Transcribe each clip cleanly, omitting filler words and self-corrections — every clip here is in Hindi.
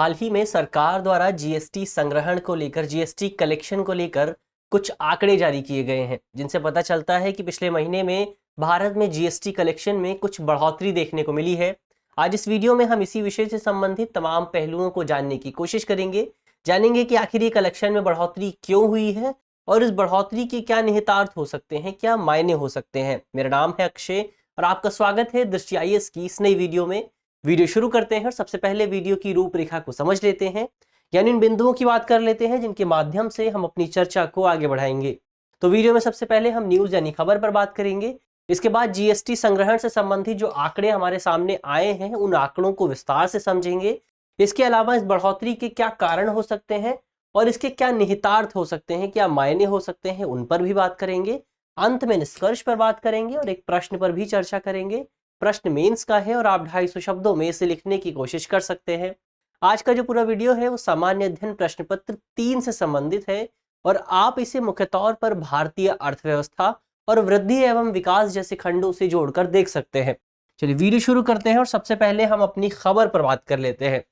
हाल ही में सरकार द्वारा जीएसटी संग्रहण को लेकर, जीएसटी कलेक्शन को लेकर कुछ आंकड़े जारी किए गए हैं, जिनसे पता चलता है कि पिछले महीने में भारत में जीएसटी कलेक्शन में कुछ बढ़ोतरी देखने को मिली है। आज इस वीडियो में हम इसी विषय से संबंधित तमाम पहलुओं को जानने की कोशिश करेंगे। जानेंगे कि आखिर ये कलेक्शन में बढ़ोतरी क्यों हुई है और इस बढ़ोतरी के क्या निहितार्थ हो सकते हैं, क्या मायने हो सकते हैं। मेरा नाम है अक्षय और आपका स्वागत है दृष्टि आईएएस की इस नई वीडियो में। वीडियो शुरू करते हैं और सबसे पहले वीडियो की रूपरेखा को समझ लेते हैं, यानी इन बिंदुओं की बात कर लेते हैं जिनके माध्यम से हम अपनी चर्चा को आगे बढ़ाएंगे। तो वीडियो में सबसे पहले हम न्यूज यानी खबर पर बात करेंगे। इसके बाद जीएसटी संग्रहण से संबंधित जो आंकड़े हमारे सामने आए हैं उन आंकड़ों को विस्तार से समझेंगे। इसके अलावा इस बढ़ोतरी के क्या कारण हो सकते हैं और इसके क्या निहितार्थ हो सकते हैं, क्या मायने हो सकते हैं, उन पर भी बात करेंगे। अंत में निष्कर्ष पर बात करेंगे और एक प्रश्न पर भी चर्चा करेंगे। प्रश्न मेंस का है और आप 250 शब्दों में इसे लिखने की कोशिश कर सकते हैं। आज का जो पूरा वीडियो है वो सामान्य अध्ययन प्रश्न पत्र 3 से संबंधित है और आप इसे मुख्य तौर पर भारतीय अर्थव्यवस्था और वृद्धि एवं विकास जैसे खंडों से जोड़कर देख सकते हैं। चलिए वीडियो शुरू करते हैं और सबसे पहले हम अपनी खबर पर बात कर लेते हैं।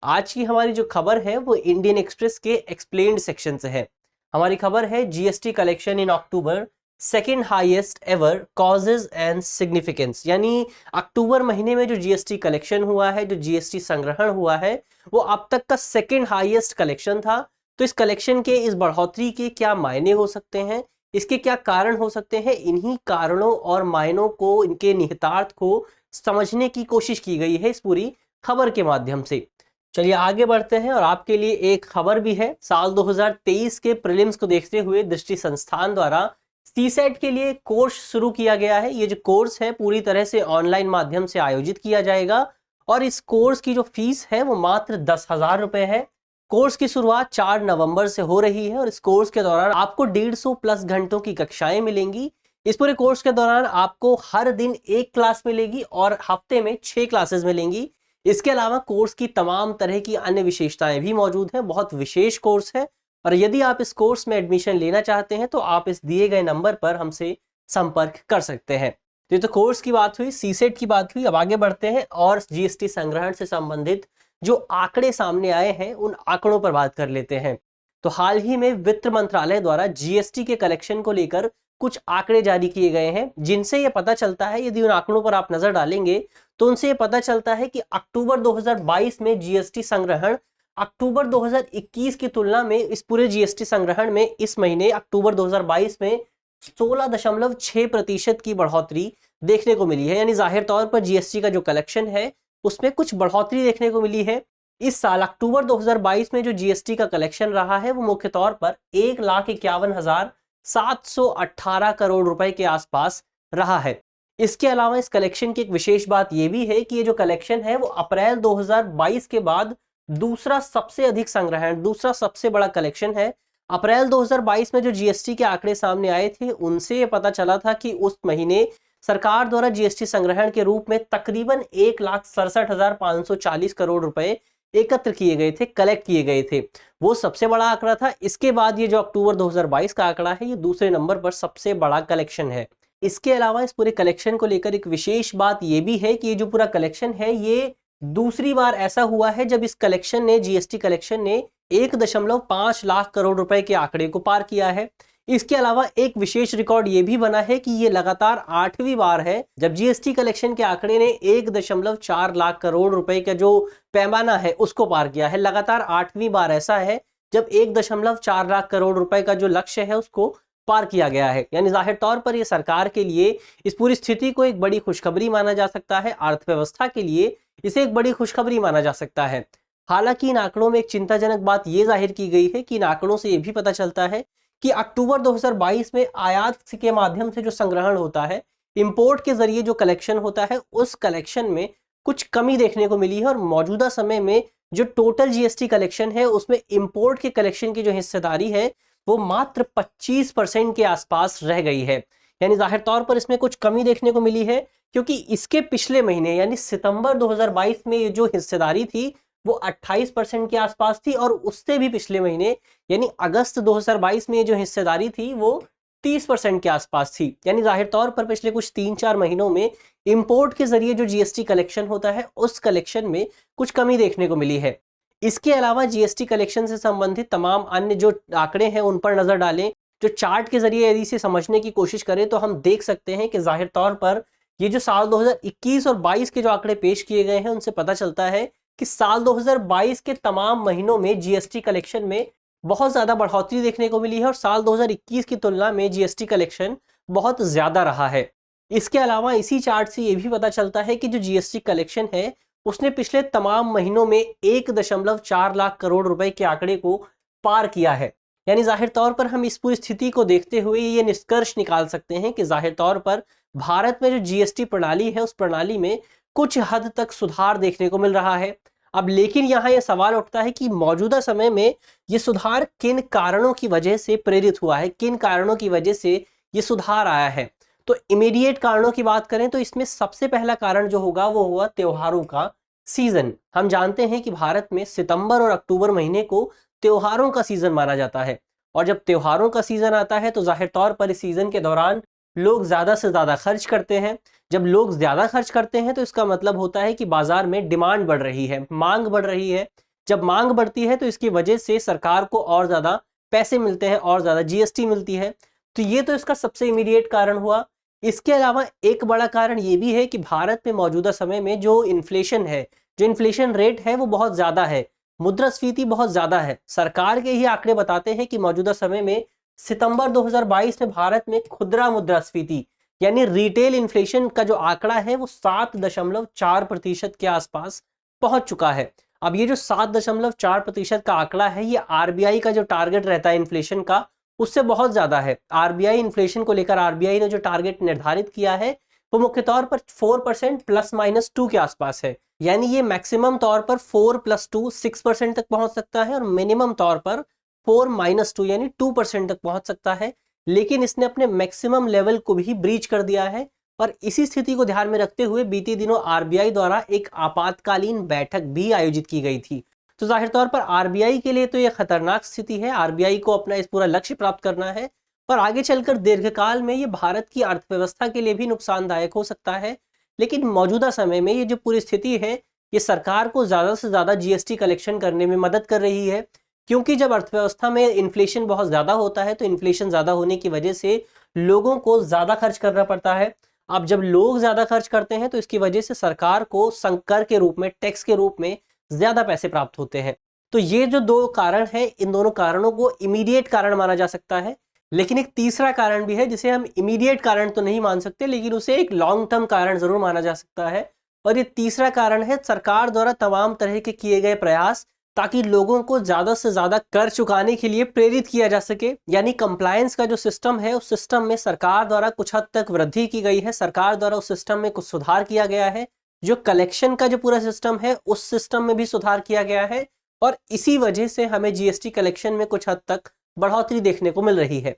आज की हमारी जो खबर है वो इंडियन एक्सप्रेस के एक्सप्लेन्ड सेक्शन से है। हमारी खबर है GST collection in October second highest ever causes and significance, यानी अक्टूबर महीने में जो जीएसटी कलेक्शन हुआ है, जो जीएसटी संग्रहण हुआ है, वो अब तक का सेकेंड हाईएस्ट कलेक्शन था। तो इस कलेक्शन के, इस बढ़ोतरी के क्या मायने हो सकते हैं, इसके क्या कारण हो सकते हैं, इन्हीं कारणों और मायनों को, इनके निहितार्थ को समझने की कोशिश की गई है इस पूरी खबर के माध्यम से। चलिए आगे बढ़ते हैं और आपके लिए एक खबर भी है। साल 2023 के प्रीलिम्स को देखते हुए दृष्टि संस्थान द्वारा सीसेट के लिए कोर्स शुरू किया गया है। ये जो कोर्स है पूरी तरह से ऑनलाइन माध्यम से आयोजित किया जाएगा और इस कोर्स की जो फीस है वो मात्र 10,000 रुपए है। कोर्स की शुरुआत 4 नवंबर से हो रही है और इस कोर्स के दौरान आपको 150 प्लस घंटों की कक्षाएं मिलेंगी। इस पूरे कोर्स के दौरान आपको हर दिन एक क्लास मिलेगी और हफ्ते में 6 क्लासेस मिलेंगी। इसके अलावा कोर्स की तमाम तरह की अन्य विशेषताएं भी मौजूद हैं। बहुत विशेष कोर्स है और यदि आप इस कोर्स में एडमिशन लेना चाहते हैं तो आप इस दिए गए नंबर पर हमसे संपर्क कर सकते हैं। तो ये तो कोर्स की बात हुई, सीसेट की बात हुई। अब आगे बढ़ते हैं और जीएसटी संग्रहण से संबंधित जो आंकड़े सामने आए हैं उन आंकड़ों पर बात कर लेते हैं। तो हाल ही में वित्त मंत्रालय द्वारा जीएसटी के कलेक्शन को लेकर कुछ आंकड़े जारी किए गए हैं, जिनसे यह पता चलता है, यदि उन आंकड़ों पर आप नजर डालेंगे तो उनसे यह पता चलता है कि अक्टूबर 2022 में जीएसटी संग्रहण अक्टूबर 2021 की तुलना में इस पूरे जीएसटी संग्रहण में इस महीने अक्टूबर 2022 में 16.6% की बढ़ोतरी देखने को मिली है। यानी जाहिर तौर पर जीएसटी का जो कलेक्शन है उसमें कुछ बढ़ोतरी देखने को मिली है। इस साल अक्टूबर 2022 में जो जीएसटी का कलेक्शन रहा है वो मुख्य तौर पर 1,51,718 करोड़ रुपए के आसपास रहा है। इसके अलावा इस कलेक्शन की एक विशेष बात यह भी है कि ये जो कलेक्शन है वो अप्रैल 2022 के बाद दूसरा सबसे अधिक संग्रहण, दूसरा सबसे बड़ा कलेक्शन है। अप्रैल 2022 में जो जीएसटी के आंकड़े सामने आए थे उनसे ये पता चला था कि उस महीने सरकार द्वारा जीएसटी संग्रहण के रूप में तकरीबन 1,67,540 करोड़ रुपए एकत्र किए गए थे, कलेक्ट किए गए थे। वो सबसे बड़ा आंकड़ा था। इसके बाद ये जो अक्टूबर 2022 का आंकड़ा है ये दूसरे नंबर पर सबसे बड़ा कलेक्शन है। इसके अलावा इस पूरे कलेक्शन को लेकर एक विशेष बात ये भी है कि ये जो पूरा कलेक्शन है ये दूसरी बार ऐसा हुआ है जब इस कलेक्शन ने, जीएसटी कलेक्शन ने 1.5 लाख करोड़ रुपए के आंकड़े को पार किया है। इसके अलावा एक विशेष रिकॉर्ड ये भी बना है कि ये लगातार 8वीं बार है जब जीएसटी कलेक्शन के आंकड़े ने 1.4 लाख करोड़ रुपए का जो पैमाना है उसको पार किया है। लगातार 8वीं बार ऐसा है जब 1.4 लाख करोड़ रुपए का जो लक्ष्य है उसको पार किया गया है। यानी जाहिर तौर पर यह सरकार के लिए इस पूरी स्थिति को एक बड़ी खुशखबरी माना जा सकता है। अर्थव्यवस्था के लिए इसे एक बड़ी खुशखबरी माना जा सकता है। हालांकि इन आंकड़ों में एक चिंताजनक बात यह जाहिर की गई है कि इन आंकड़ों से यह भी पता चलता है कि अक्टूबर 2022 में आयात के माध्यम से जो संग्रहण होता है, इंपोर्ट के जरिए जो कलेक्शन होता है, उस कलेक्शन में कुछ कमी देखने को मिली है और मौजूदा समय में जो टोटल जीएसटी कलेक्शन है उसमें इंपोर्ट के कलेक्शन की जो हिस्सेदारी है वो मात्र 25% के आसपास रह गई है। यानी जाहिर तौर पर इसमें कुछ कमी देखने को मिली है, क्योंकि इसके पिछले महीने यानी सितंबर 2022 में ये जो हिस्सेदारी थी वो 28% के आसपास थी और उससे भी पिछले महीने यानी अगस्त 2022 में ये जो हिस्सेदारी थी वो 30% के आसपास थी। यानी जाहिर तौर पर पिछले कुछ 3-4 महीनों में इंपोर्ट के जरिए जो जीएसटी कलेक्शन होता है उस कलेक्शन में कुछ कमी देखने को मिली है। इसके अलावा जीएसटी कलेक्शन से संबंधित तमाम अन्य जो आंकड़े हैं उन पर नजर डालें, जो चार्ट के जरिए यदि इसे समझने की कोशिश करें तो हम देख सकते हैं कि जाहिर तौर पर ये जो साल 2021 और 22 के जो आंकड़े पेश किए गए हैं उनसे पता चलता है कि साल 2022 के तमाम महीनों में जीएसटी कलेक्शन में बहुत ज्यादा बढ़ोतरी देखने को मिली है और साल 2021 की तुलना में जीएसटी कलेक्शन बहुत ज्यादा रहा है। इसके अलावा इसी चार्ट से ये भी पता चलता है कि जो जीएसटी कलेक्शन है उसने पिछले तमाम महीनों में 1.4 लाख करोड़ रुपए के आंकड़े को पार किया है। यानी जाहिर तौर पर हम इस पूरी स्थिति को देखते हुए ये निष्कर्ष निकाल सकते हैं कि जाहिर तौर पर भारत में जो जीएसटी प्रणाली है उस प्रणाली में कुछ हद तक सुधार देखने को मिल रहा है। अब लेकिन यहाँ यह सवाल उठता है कि मौजूदा समय में ये सुधार किन कारणों की वजह से प्रेरित हुआ है, किन कारणों की वजह से ये सुधार आया है। तो इमीडिएट कारणों की बात करें तो इसमें सबसे पहला कारण जो होगा वो हुआ त्योहारों का सीजन। हम जानते हैं कि भारत में सितंबर और अक्टूबर महीने को त्योहारों का सीजन माना जाता है और जब त्योहारों का सीजन आता है तो जाहिर तौर पर इस सीजन के दौरान लोग ज्यादा से ज्यादा खर्च करते हैं। जब लोग ज्यादा खर्च करते हैं तो इसका मतलब होता है कि बाजार में डिमांड बढ़ रही है, मांग बढ़ रही है। जब मांग बढ़ती है तो इसकी वजह से सरकार को और ज्यादा पैसे मिलते हैं, और ज्यादा जीएसटी मिलती है। तो ये तो इसका सबसे इमीडिएट कारण हुआ। इसके अलावा एक बड़ा कारण ये भी है कि भारत में मौजूदा समय में जो इन्फ्लेशन है, जो इन्फ्लेशन रेट है वो बहुत ज्यादा है, मुद्रास्फीति बहुत ज्यादा है। सरकार के ही आंकड़े बताते हैं कि मौजूदा समय में सितंबर 2022 में भारत में खुदरा मुद्रास्फीति यानी रिटेल इन्फ्लेशन का जो आंकड़ा है वो 7.4% के आसपास पहुंच चुका है। अब ये जो 7.4% का आंकड़ा है ये आरबीआई का जो टारगेट रहता है इन्फ्लेशन का उससे बहुत ज्यादा है। आरबीआई इन्फ्लेशन को लेकर आरबीआई ने जो टारगेट निर्धारित किया है वो मुख्य तौर पर 4% ±2 के आसपास है। यानी ये मैक्सिमम तौर पर 4+2 6% तक पहुंच सकता है और मिनिमम तौर पर 4-2 यानी 2% तक पहुंच सकता है। लेकिन इसने अपने मैक्सिमम लेवल को भी ब्रीच कर दिया है और इसी स्थिति को ध्यान में रखते हुए बीते दिनों आरबीआई द्वारा एक आपातकालीन बैठक भी आयोजित की गई थी। तो जाहिर तौर पर आरबीआई के लिए तो यह खतरनाक स्थिति है। आरबीआई को अपना इस पूरा लक्ष्य प्राप्त करना है और आगे चलकर दीर्घकाल में ये भारत की अर्थव्यवस्था के लिए भी नुकसानदायक हो सकता है। लेकिन मौजूदा समय में ये जो पूरी स्थिति है ये सरकार को ज्यादा से ज्यादा जीएसटी कलेक्शन करने में मदद कर रही है, क्योंकि जब अर्थव्यवस्था में इन्फ्लेशन बहुत ज्यादा होता है तो इन्फ्लेशन ज्यादा होने की वजह से लोगों को ज्यादा खर्च करना पड़ता है। अब जब लोग ज्यादा खर्च करते हैं तो इसकी वजह से सरकार को संकर के रूप में, टैक्स के रूप में ज्यादा पैसे प्राप्त होते हैं। तो ये जो दो कारण है इन दोनों कारणों को इमीडिएट कारण माना जा सकता है। लेकिन एक तीसरा कारण भी है जिसे हम इमीडिएट कारण तो नहीं मान सकते लेकिन उसे एक लॉन्ग टर्म कारण जरूर माना जा सकता है। और ये तीसरा कारण है सरकार द्वारा तमाम तरह के किए गए प्रयास ताकि लोगों को ज्यादा से ज्यादा कर चुकाने के लिए प्रेरित किया जा सके। यानी कंप्लायंस का जो सिस्टम है उस सिस्टम में सरकार द्वारा कुछ हद तक वृद्धि की गई है, सरकार द्वारा उस सिस्टम में कुछ सुधार किया गया है। जो कलेक्शन का जो पूरा सिस्टम है उस सिस्टम में भी सुधार किया गया है और इसी वजह से हमें जीएसटी कलेक्शन में कुछ हद तक बढ़ोतरी देखने को मिल रही है।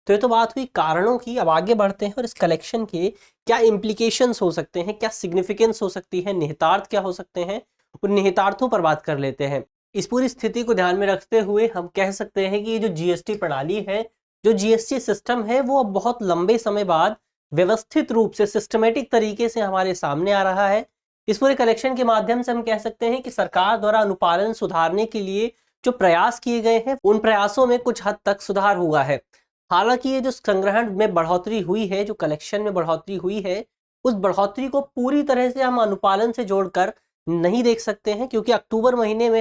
तो ये तो बात हुई कारणों की। अब आगे बढ़ते हैं और इस कलेक्शन के क्या इम्प्लीकेशंस हो सकते हैं, क्या सिग्निफिकेंस हो सकती है, निहितार्थ क्या हो सकते हैं, उन निहितार्थों पर बात कर लेते हैं। इस पूरी स्थिति को ध्यान में रखते हुए हम कह सकते हैं कि ये जो जीएसटी प्रणाली है, जो जीएसटी सिस्टम है वो अब बहुत लंबे समय बाद व्यवस्थित रूप से सिस्टमेटिक तरीके से हमारे सामने आ रहा है। इस पूरे कलेक्शन के माध्यम से हम कह सकते हैं कि सरकार द्वारा अनुपालन सुधारने के लिए जो प्रयास किए गए हैं उन प्रयासों में कुछ हद तक सुधार हुआ है। हालांकि ये जो संग्रहण में बढ़ोतरी हुई है, जो कलेक्शन में बढ़ोतरी हुई है, उस बढ़ोतरी को पूरी तरह से हम अनुपालन से जोड़कर नहीं देख सकते हैं, क्योंकि अक्टूबर महीने में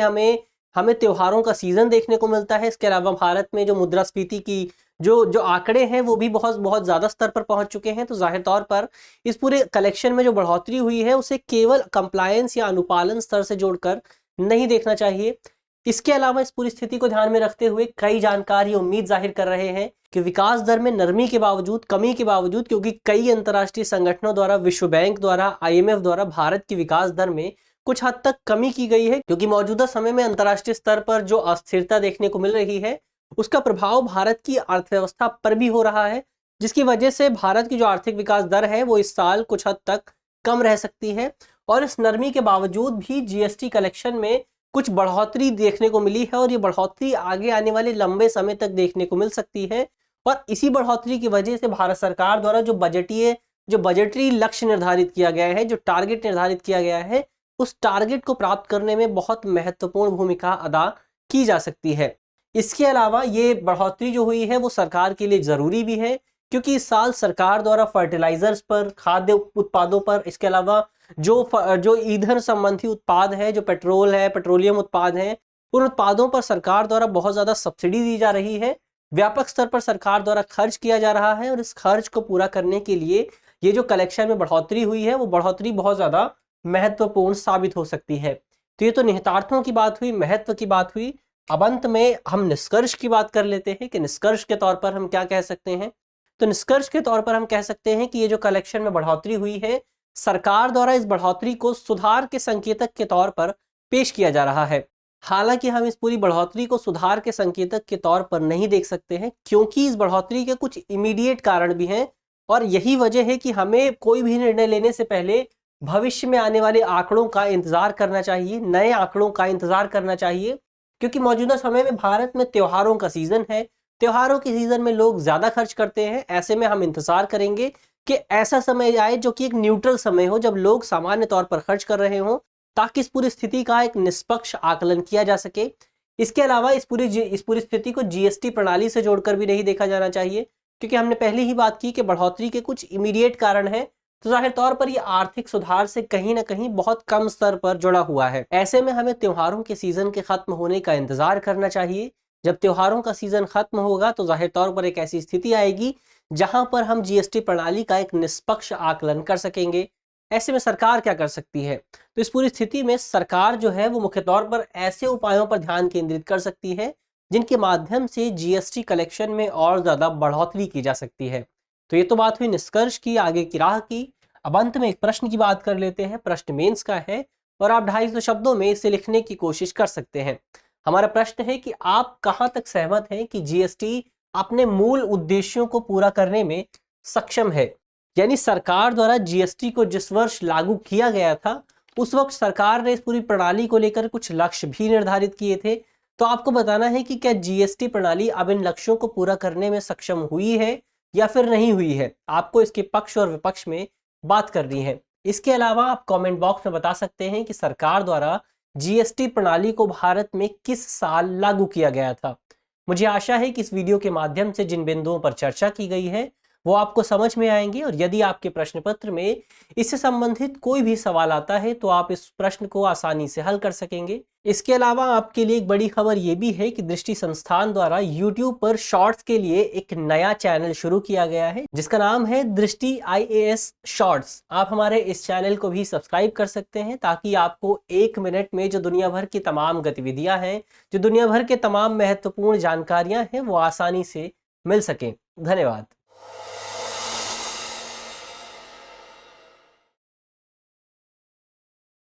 हमें त्योहारों का सीजन देखने को मिलता है। इसके अलावा भारत में जो मुद्रास्फीति की जो आंकड़े हैं वो भी बहुत बहुत ज्यादा स्तर पर पहुंच चुके हैं। तो जाहिर तौर पर इस पूरे कलेक्शन में जो बढ़ोतरी हुई है उसे केवल कंप्लायंस या अनुपालन स्तर से जोड़कर नहीं देखना चाहिए। इसके अलावा इस पूरी स्थिति को ध्यान में रखते हुए कई जानकार ये उम्मीद जाहिर कर रहे हैं कि विकास दर में नरमी के बावजूद, कमी के बावजूद, क्योंकि कई अंतर्राष्ट्रीय संगठनों द्वारा, विश्व बैंक द्वारा, आईएमएफ द्वारा भारत की विकास दर में कुछ हद तक कमी की गई है, क्योंकि मौजूदा समय में अंतर्राष्ट्रीय स्तर पर जो अस्थिरता देखने को मिल रही है उसका प्रभाव भारत की अर्थव्यवस्था पर भी हो रहा है, जिसकी वजह से भारत की जो आर्थिक विकास दर है वो इस साल कुछ हद तक कम रह सकती है। और इस नरमी के बावजूद भी जीएसटी कलेक्शन में कुछ बढ़ोतरी देखने को मिली है और ये बढ़ोतरी आगे आने वाले लंबे समय तक देखने को मिल सकती है। और इसी बढ़ोतरी की वजह से भारत सरकार द्वारा जो बजटरी लक्ष्य निर्धारित किया गया है, जो टारगेट निर्धारित किया गया है, उस टारगेट को प्राप्त करने में बहुत महत्वपूर्ण भूमिका अदा की जा सकती है। इसके अलावा ये बढ़ोतरी जो हुई है वो सरकार के लिए ज़रूरी भी है, क्योंकि इस साल सरकार द्वारा फर्टिलाइजर्स पर, खाद्य उत्पादों पर, इसके अलावा जो ईंधन संबंधी उत्पाद है, जो पेट्रोल है, पेट्रोलियम उत्पाद हैं, उन उत्पादों पर सरकार द्वारा बहुत ज़्यादा सब्सिडी दी जा रही है। व्यापक स्तर पर सरकार द्वारा खर्च किया जा रहा है और इस खर्च को पूरा करने के लिए ये जो कलेक्शन में बढ़ोतरी हुई है वो बढ़ोतरी बहुत ज़्यादा महत्वपूर्ण साबित हो सकती है। तो ये तो निहितार्थों की बात हुई, महत्व की बात हुई। अब अंत में हम निष्कर्ष की बात कर लेते हैं कि निष्कर्ष के तौर पर हम क्या कह सकते हैं। तो निष्कर्ष के तौर पर हम कह सकते हैं कि ये जो कलेक्शन में बढ़ोतरी हुई है, सरकार द्वारा इस बढ़ोतरी को सुधार के संकेतक के तौर पर पेश किया जा रहा है। हालांकि हम इस पूरी बढ़ोतरी को सुधार के संकेतक के तौर पर नहीं देख सकते हैं, क्योंकि इस बढ़ोतरी के कुछ इमीडिएट कारण भी हैं और यही वजह है कि हमें कोई भी निर्णय लेने से पहले भविष्य में आने वाले आंकड़ों का इंतजार करना चाहिए, नए आंकड़ों का इंतजार करना चाहिए, क्योंकि मौजूदा समय में भारत में त्योहारों का सीजन है। त्योहारों के सीजन में लोग ज्यादा खर्च करते हैं। ऐसे में हम इंतजार करेंगे कि ऐसा समय आए जो कि एक न्यूट्रल समय हो, जब लोग सामान्य तौर पर खर्च कर रहे हों, ताकि इस पूरी स्थिति का एक निष्पक्ष आकलन किया जा सके। इसके अलावा इस पूरी स्थिति को जीएसटी प्रणाली से जोड़कर भी नहीं देखा जाना चाहिए, क्योंकि हमने पहले ही बात की कि बढ़ोतरी के कुछ इमीडिएट कारण हैं, तो जाहिर तौर पर ये आर्थिक सुधार से कहीं ना कहीं बहुत कम स्तर पर जुड़ा हुआ है। ऐसे में हमें त्योहारों के सीजन के खत्म होने का इंतजार करना चाहिए। जब त्योहारों का सीजन खत्म होगा तो जाहिर तौर पर एक ऐसी स्थिति आएगी जहां पर हम जीएसटी प्रणाली का एक निष्पक्ष आकलन कर सकेंगे। ऐसे में सरकार क्या कर सकती है? तो इस पूरी स्थिति में सरकार जो है वो मुख्य तौर पर ऐसे उपायों पर ध्यान केंद्रित कर सकती है जिनके माध्यम से जीएसटी कलेक्शन में और ज्यादा बढ़ोतरी की जा सकती है। तो ये तो बात हुई निष्कर्ष की, आगे की राह की। अब अंत में एक प्रश्न की बात कर लेते हैं। प्रश्न मेंस का है और आप 250 शब्दों में इसे लिखने की कोशिश कर सकते हैं। हमारा प्रश्न है कि आप कहां तक सहमत हैं कि जीएसटी अपने मूल उद्देश्यों को पूरा करने में सक्षम है? यानी सरकार द्वारा जीएसटी को जिस वर्ष लागू किया गया था उस वक्त सरकार ने इस पूरी प्रणाली को लेकर कुछ लक्ष्य भी निर्धारित किए थे। तो आपको बताना है कि क्या जीएसटी प्रणाली अब इन लक्ष्यों को पूरा करने में सक्षम हुई है या फिर नहीं हुई है। आपको इसके पक्ष और विपक्ष में बात करनी है। इसके अलावा आप कमेंट बॉक्स में बता सकते हैं कि सरकार द्वारा जीएसटी प्रणाली को भारत में किस साल लागू किया गया था। मुझे आशा है कि इस वीडियो के माध्यम से जिन बिंदुओं पर चर्चा की गई है वो आपको समझ में आएंगे, और यदि आपके प्रश्न पत्र में इससे संबंधित कोई भी सवाल आता है तो आप इस प्रश्न को आसानी से हल कर सकेंगे। इसके अलावा आपके लिए एक बड़ी खबर यह भी है कि दृष्टि संस्थान द्वारा YouTube पर शॉर्ट्स के लिए एक नया चैनल शुरू किया गया है जिसका नाम है दृष्टि IAS शॉर्ट्स। आप हमारे इस चैनल को भी सब्सक्राइब कर सकते हैं ताकि आपको 1 मिनट में जो दुनिया भर की तमाम गतिविधियां हैं, जो दुनिया भर के तमाम महत्वपूर्ण जानकारियां हैं, वो आसानी से मिल सकें। धन्यवाद।